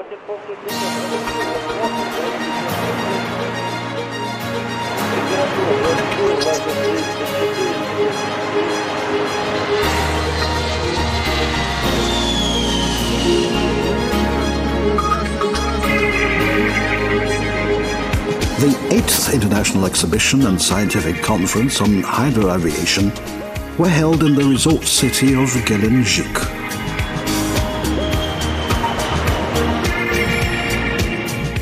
The 8th International Exhibition and Scientific Conference on Hydroaviation were held in the resort city of Gidroaviasalon.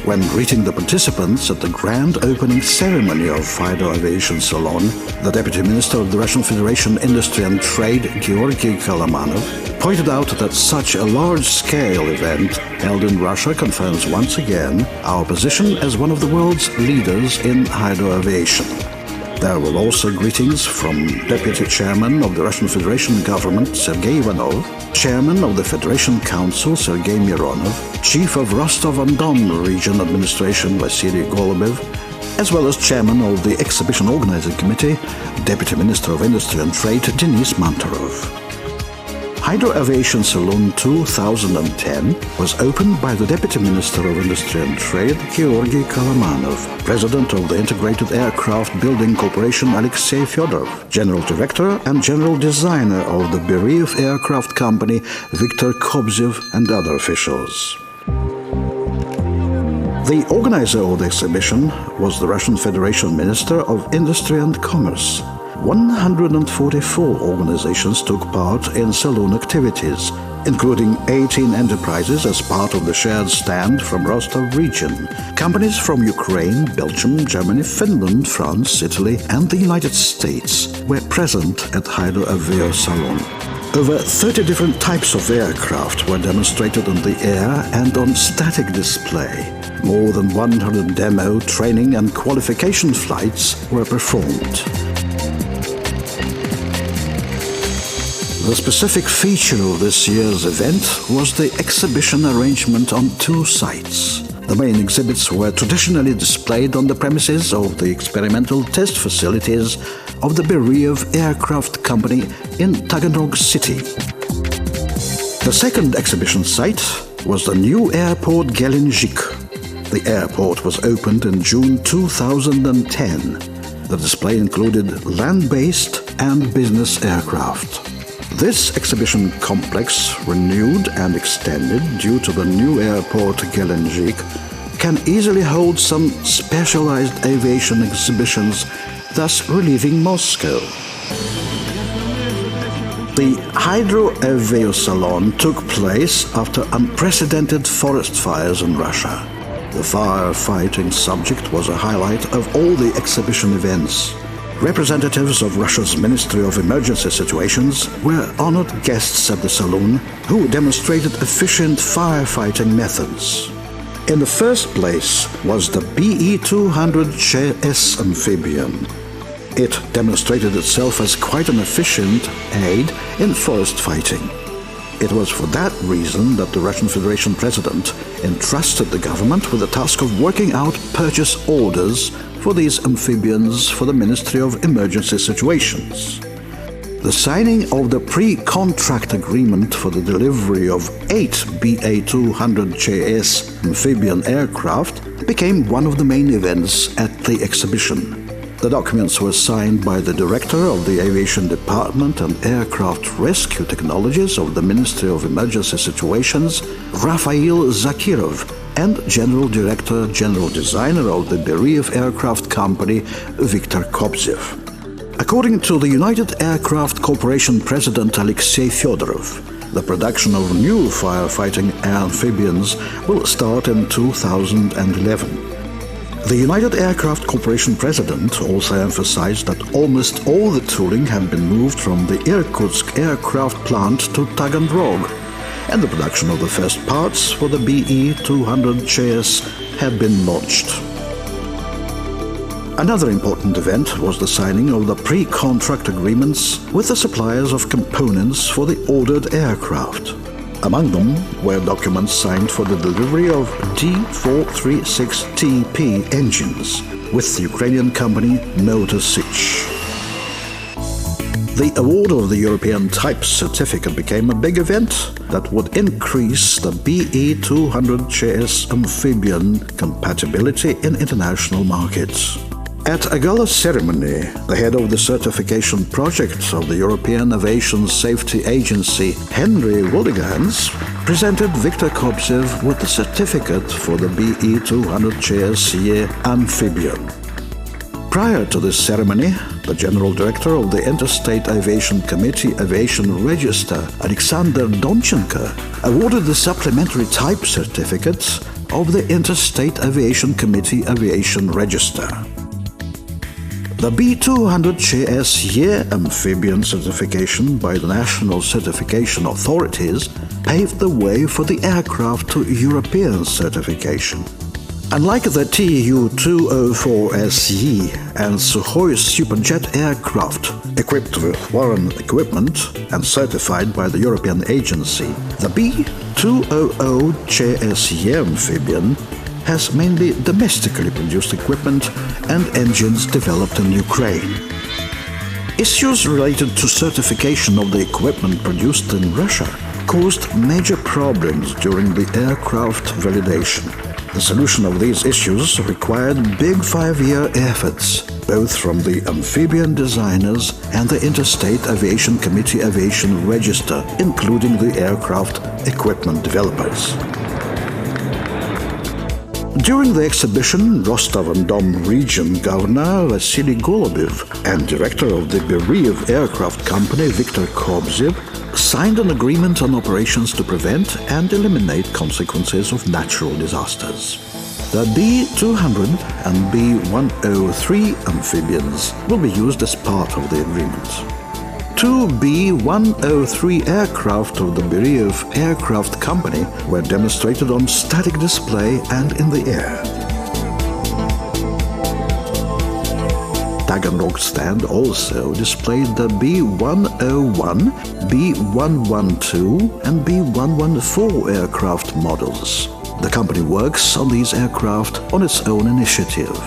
When greeting the participants at the grand opening ceremony of Gidroaviasalon, the Deputy Minister of the Russian Federation Industry and Trade, Gidroaviasalon, pointed out that such a large-scale event held in Russia confirms once again our position as one of the world's leaders in hydroaviation. There were also greetings from Deputy Chairman of the Russian Federation Government, Sergei Ivanov, Chairman of the Federation Council, Sergei Mironov, Chief of Rostov-on-Don Region Administration, Vasily Golubev, as well as Chairman of the Exhibition Organizing Committee, Deputy Minister of Industry and Trade, Denis Manturov. Gidroaviasalon 2010 was opened by the Deputy Minister of Industry and Trade, Georgy Kolomanov, President of the Integrated Aircraft Building Corporation, Alexei Fyodorov, General Director and General Designer of the Beriev Aircraft Company, Viktor Kobzev, and other officials. The organizer of the exhibition was the Russian Federation Minister of Industry and Commerce. 144 organizations took part in saloon activities, including 18 enterprises as part of the shared stand from Rostov region. Companies from Ukraine, Belgium, Germany, Finland, France, Italy, and the United States were present at Gidroaviasalon. Over 30 different types of aircraft were demonstrated in the air and on static display. More than 100 demo, training, and qualification flights were performed. The specific feature of this year's event was the exhibition arrangement on two sites. The main exhibits were traditionally displayed on the premises of the experimental test facilities of the Beriev Aircraft Company in Taganrog City. The second exhibition site was the new airport Gelendzhik. The airport was opened in June 2010. The display included land-based and business aircraft. This exhibition complex, renewed and extended due to the new airport Gelendzhik, can easily hold some specialized aviation exhibitions, thus relieving Moscow. The Gidroaviasalon took place after unprecedented forest fires in Russia. The firefighting subject was a highlight of all the exhibition events. Representatives of Russia's Ministry of Emergency Situations were honored guests at the saloon who demonstrated efficient firefighting methods. In the first place was the BE-200JS amphibian. It demonstrated itself as quite an efficient aid in forest fighting. It was for that reason that the Russian Federation President entrusted the government with the task of working out purchase orders for these amphibians for the Ministry of Emergency Situations. The signing of the pre-contract agreement for the delivery of 8 BA-200JS amphibian aircraft became one of the main events at the exhibition. The documents were signed by the Director of the Aviation Department and Aircraft Rescue Technologies of the Ministry of Emergency Situations, Rafael Zakirov, and General Director, General Designer of the Beriev Aircraft Company, Viktor Kobzev. According to the United Aircraft Corporation President Alexei Fyodorov, the production of new firefighting amphibians will start in 2011. The United Aircraft Corporation President also emphasized that almost all the tooling had been moved from the Irkutsk aircraft plant to Taganrog, and the production of the first parts for the BE-200JS had been launched. Another important event was the signing of the pre-contract agreements with the suppliers of components for the ordered aircraft. Among them were documents signed for the delivery of D436TP engines with the Ukrainian company Motor Sich. The award of the European Type Certificate became a big event that would increase the BE-200JS amphibian compatibility in international markets. At a gala ceremony, the head of the certification project of the European Aviation Safety Agency, Henry Wildegans, presented Viktor Kobzev with the certificate for the BE-200JS amphibian. Prior to this ceremony, the General Director of the Interstate Aviation Committee Aviation Register, Alexander Donchenko, awarded the supplementary type certificates of the Interstate Aviation Committee Aviation Register. The B200JS amphibian certification by the national certification authorities paved the way for the aircraft to European certification. Unlike the Tu-204SE and Sukhoi Superjet aircraft, equipped with foreign equipment and certified by the European agency, the B200JS amphibian has mainly domestically produced equipment and engines developed in Ukraine. Issues related to certification of the equipment produced in Russia caused major problems during the aircraft validation. The solution of these issues required big 5-year efforts, both from the amphibian designers and the Interstate Aviation Committee Aviation Register, including the aircraft equipment developers. During the exhibition, Rostov-on-Don region governor Vasily Golubev and director of the Beriev aircraft company Viktor Kobzev signed an agreement on operations to prevent and eliminate consequences of natural disasters. The B-200 and B-103 amphibians will be used as part of the agreement. 2 B-103 aircraft of the Beriev aircraft company were demonstrated on static display and in the air. Taganrog stand also displayed the B-101, B-112 and B-114 aircraft models. The company works on these aircraft on its own initiative.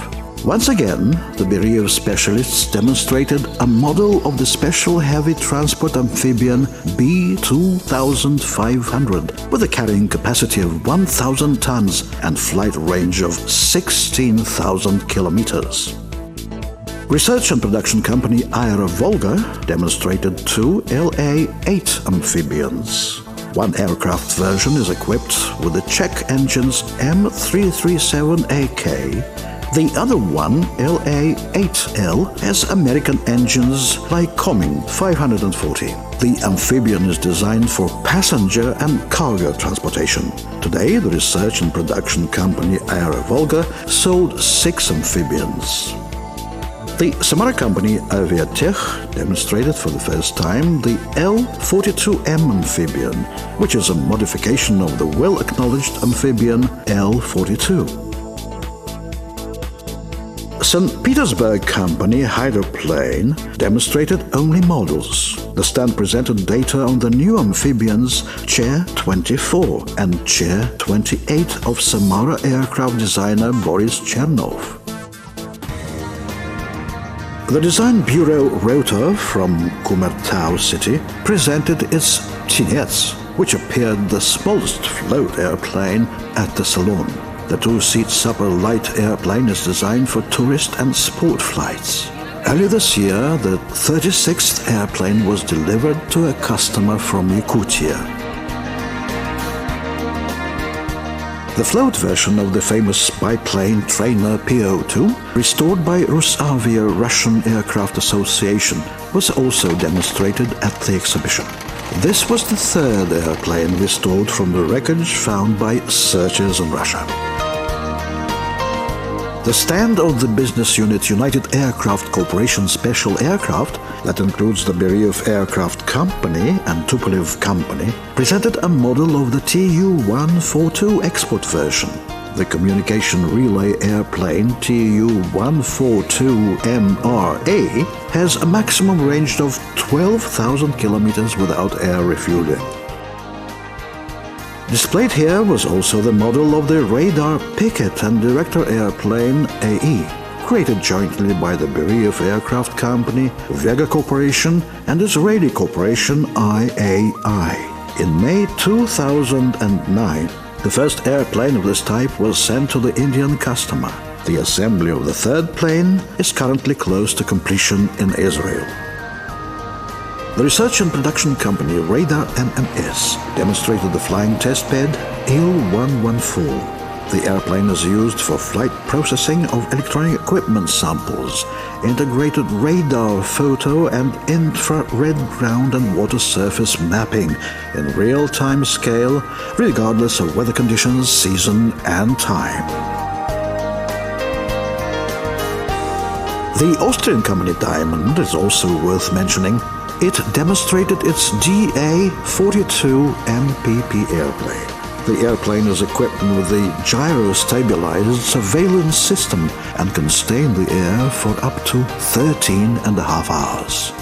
Once again, the Beriev specialists demonstrated a model of the special heavy transport amphibian B-2500 with a carrying capacity of 1,000 tons and flight range of 16,000 kilometers. Research and production company Aero Volga demonstrated 2 LA-8 amphibians. One aircraft version is equipped with the Czech engines M337AK. The other one, LA-8L, has American engines like Coming 540. The amphibian is designed for passenger and cargo transportation. Today, the research and production company Aero Volga sold 6 amphibians. The Samara company Aviatech demonstrated for the first time the L-42M amphibian, which is a modification of the well-acknowledged amphibian L-42. St. Petersburg company Hydroplane demonstrated only models. The stand presented data on the new amphibians Chair 24 and Chair 28 of Samara aircraft designer Boris Chernov. The design bureau Rotor from Kumartau city presented its Tinets, which appeared the smallest float airplane at the salon. The 2-seat super light airplane is designed for tourist and sport flights. Earlier this year, the 36th airplane was delivered to a customer from Yakutia. The float version of the famous biplane trainer PO2, restored by Rusavia Russian Aircraft Association, was also demonstrated at the exhibition. This was the 3rd airplane restored from the wreckage found by searchers in Russia. The stand of the business unit United Aircraft Corporation Special Aircraft, that includes the Beriev Aircraft Company and Tupolev Company, presented a model of the Tu-142 export version. The communication relay airplane Tu-142MRA has a maximum range of 12,000 kilometers without air refueling. Displayed here was also the model of the radar picket and director airplane AE, created jointly by the Bereev Aircraft Company, Vega Corporation, and Israeli corporation IAI. In May 2009, the first airplane of this type was sent to the Indian customer. The assembly of the third plane is currently close to completion in Israel. The research and production company Radar MMS demonstrated the flying testbed IL-114. The airplane is used for flight processing of electronic equipment samples, integrated radar photo and infrared ground and water surface mapping in real-time scale, regardless of weather conditions, season, and time. The Austrian company Diamond is also worth mentioning. It demonstrated its GA-42 MPP airplane. The airplane is equipped with the gyro-stabilized surveillance system and can stay in the air for up to 13.5 hours.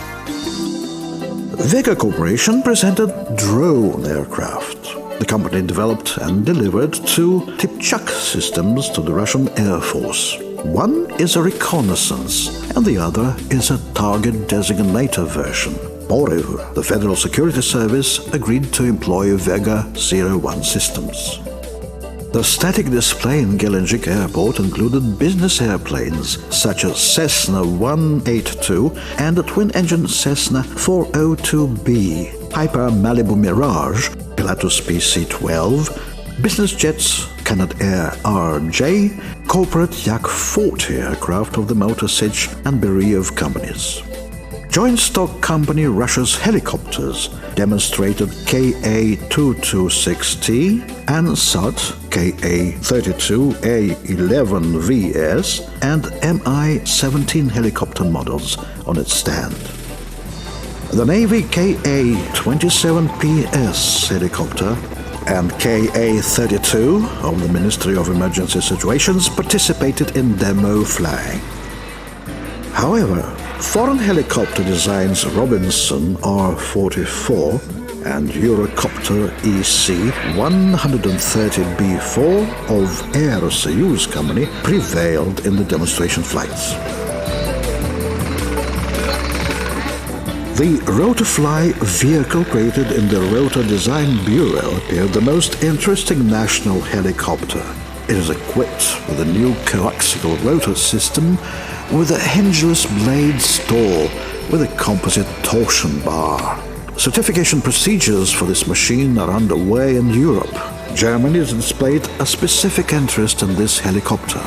Vega Corporation presented drone aircraft. The company developed and delivered 2 Tipchak systems to the Russian Air Force. One is a reconnaissance and the other is a target designator version. Moreover, the Federal Security Service agreed to employ Vega 01 systems. The static display in Gelendzhik Airport included business airplanes such as Cessna 182 and the twin-engine Cessna 402B, Piper Malibu Mirage, Pilatus PC-12, business jets Canadair RJ, corporate Yak-40 aircraft of the Motor Sich and Bereev companies. Joint stock company Russia's helicopters demonstrated Ka-2260 and SAT Ka-32A11VS and Mi-17 helicopter models on its stand. The Navy Ka-27PS helicopter and Ka-32 of the Ministry of Emergency Situations participated in demo flying. However, foreign helicopter designs Robinson R-44 and Eurocopter EC-130B4 of Air Soyuz company prevailed in the demonstration flights. The Rotorfly vehicle created in the Rotor Design Bureau appeared the most interesting national helicopter. It is equipped with a new coaxial rotor system with a hingeless blade stall with a composite torsion bar. Certification procedures for this machine are underway in Europe. Germany has displayed a specific interest in this helicopter.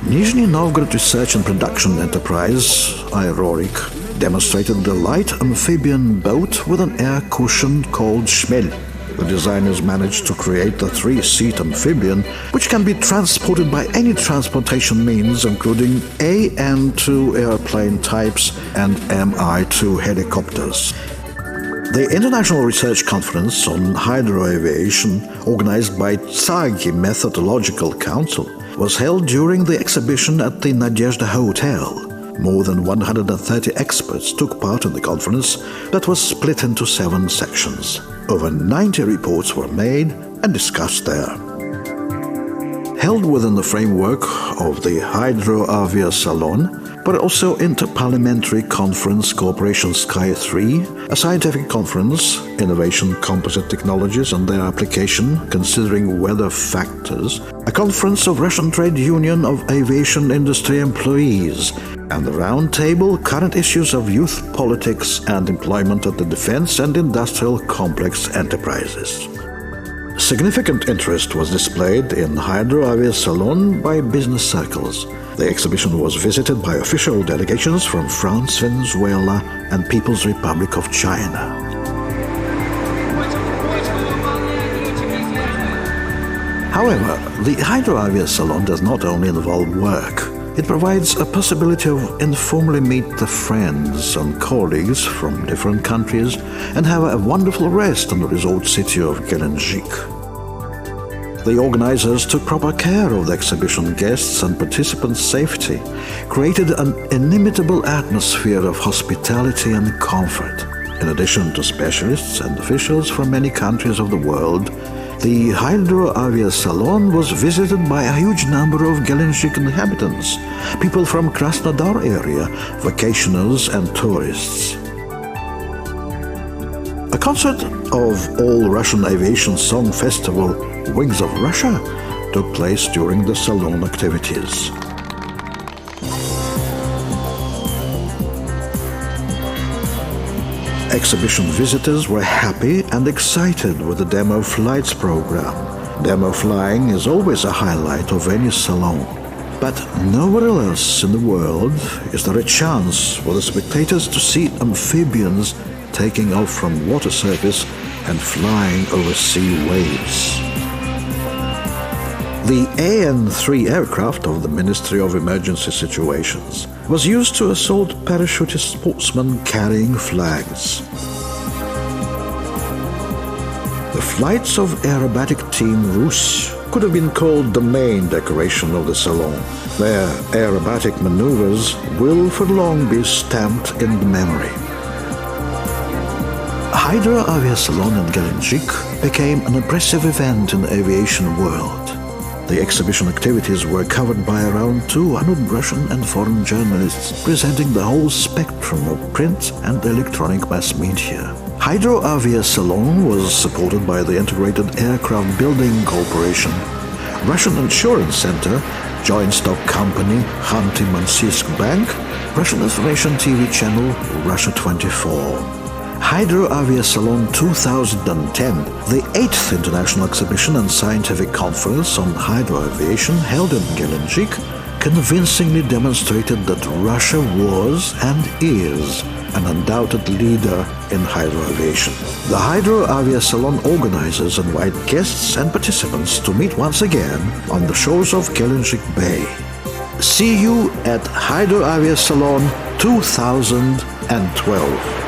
Nizhny Novgorod Research and Production Enterprise, IRORIC, demonstrated the light amphibian boat with an air cushion called Shmel. The designers managed to create the 3-seat amphibian, which can be transported by any transportation means, including AN-2 airplane types and Mi-2 helicopters. The International Research Conference on Hydroaviation, organized by Tsagi Methodological Council, was held during the exhibition at the Nadezhda Hotel. More than 130 experts took part in the conference that was split into 7 sections. Over 90 reports were made and discussed there. Held within the framework of the Gidroaviasalon, but also Interparliamentary Conference Cooperation Sky 3, a scientific conference, innovation composite technologies and their application, considering weather factors, a conference of Russian Trade Union of Aviation Industry Employees, and the roundtable current issues of youth politics and employment at the defense and industrial complex enterprises. Significant interest was displayed in Gidroaviasalon by business circles. The exhibition was visited by official delegations from France, Venezuela, and People's Republic of China. However, the Gidroaviasalon does not only involve work. It provides a possibility of informally meet the friends and colleagues from different countries and have a wonderful rest in the resort city of Gelendzhik. The organizers took proper care of the exhibition guests and participants' safety, created an inimitable atmosphere of hospitality and comfort. In addition to specialists and officials from many countries of the world, The Gidroaviasalon was visited by a huge number of Gelendzhik inhabitants, people from Krasnodar area, vacationers and tourists. A concert of All-Russian Aviation Song Festival, Wings of Russia, took place during the salon activities. Exhibition visitors were happy and excited with the demo flights program. Demo flying is always a highlight of any salon. But nowhere else in the world is there a chance for the spectators to see amphibians taking off from water surface and flying over sea waves. The AN-3 aircraft of the Ministry of Emergency Situations was used to assault parachutist sportsmen carrying flags. The flights of Aerobatic Team Rus could have been called the main decoration of the salon. Their aerobatic maneuvers will for long be stamped in the memory. Gidroaviasalon in Gelendzhik became an impressive event in the aviation world. The exhibition activities were covered by around 200 Russian and foreign journalists, presenting the whole spectrum of print and electronic mass media. Gidroaviasalon was supported by the Integrated Aircraft Building Corporation, Russian Insurance Center, Joint Stock Company, Khanty-Mansiysk Bank, Russian Information TV channel, Russia 24. Gidroaviasalon 2010, the 8th International Exhibition and Scientific Conference on Hydroaviation held in Gelendzhik, convincingly demonstrated that Russia was and is an undoubted leader in hydroaviation. The Gidroaviasalon organizers invite guests and participants to meet once again on the shores of Gelendzhik Bay. See you at Gidroaviasalon 2012.